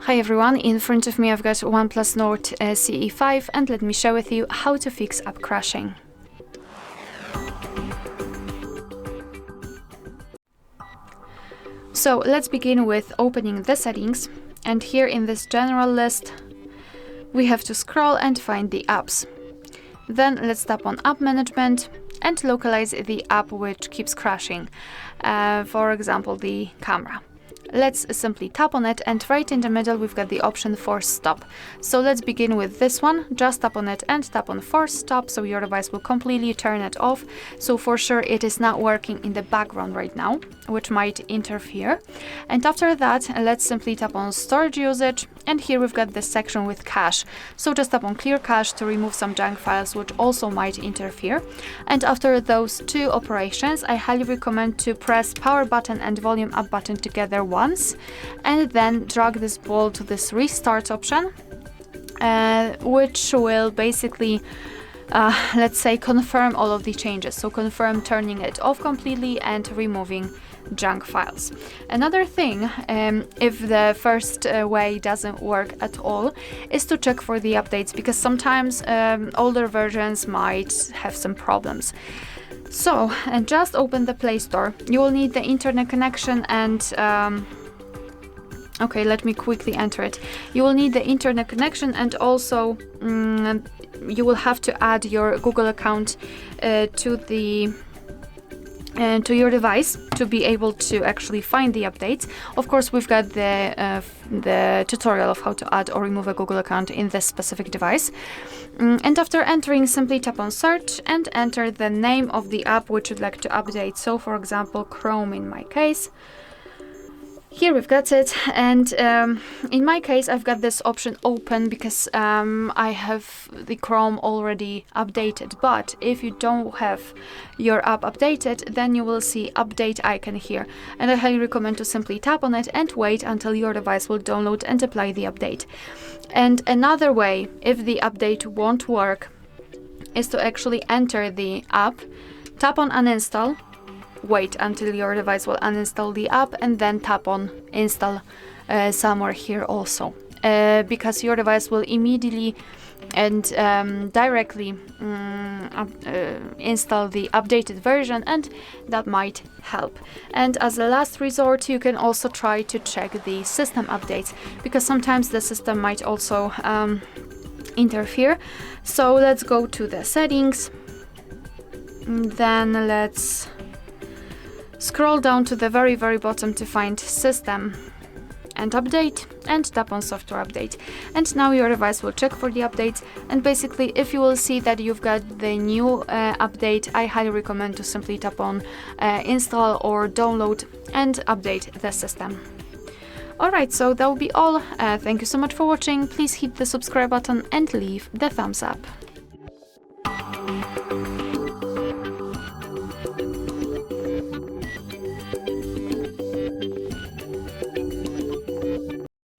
Hi everyone, in front of me I've got OnePlus Nord CE 5 and let me share with you how to fix app crashing. So let's begin with opening the settings, and here in this general list we have to scroll and find the apps. Then let's tap on App Management and localize the app which keeps crashing, for example the camera. Let's simply tap on it, and right in the middle we've got the option Force Stop. So let's begin with this one. Just tap on it and tap on Force Stop, so your device will completely turn it off. So for sure it is not working in the background right now, which might interfere. And after that, let's simply tap on Storage Usage, and here we've got this section with cache. So just tap on Clear Cache to remove some junk files which also might interfere. And after those two operations, I highly recommend to press Power button and Volume Up button together once, and then drag this ball to this Restart option, which will basically let's say confirm all of the changes. So confirm turning it off completely and removing junk files. Another thing, if the first way doesn't work at all, is to check for the updates, because sometimes older versions might have some problems. So, and just open the Play Store. You will need the internet connection and okay, let me quickly enter it. You will need the internet connection, and also you will have to add your Google account to your device to be able to actually find the updates. Of course, we've got the tutorial of how to add or remove a Google account in this specific device. And after entering, simply tap on Search and enter the name of the app which you'd like to update. So for example, Chrome in my case. Here we've got it, and in my case I've got this option open because I have the Chrome already updated. But if you don't have your app updated, then you will see update icon here, and I highly recommend to simply tap on it and wait until your device will download and apply the update. And another way, if the update won't work, is to actually enter the app, tap on uninstall, wait until your device will uninstall the app, and then tap on install somewhere here also, because your device will immediately and directly install the updated version, and that might help. And as a last resort, you can also try to check the system updates, because sometimes the system might also interfere. So let's go to the settings, then let's scroll down to the very bottom to find System and Update, and tap on Software Update. And now your device will check for the updates, and basically if you will see that you've got the new update, I highly recommend to simply tap on Install or Download and update the system. Alright, so that will be all. Thank you so much for watching. Please hit the subscribe button and leave the thumbs up.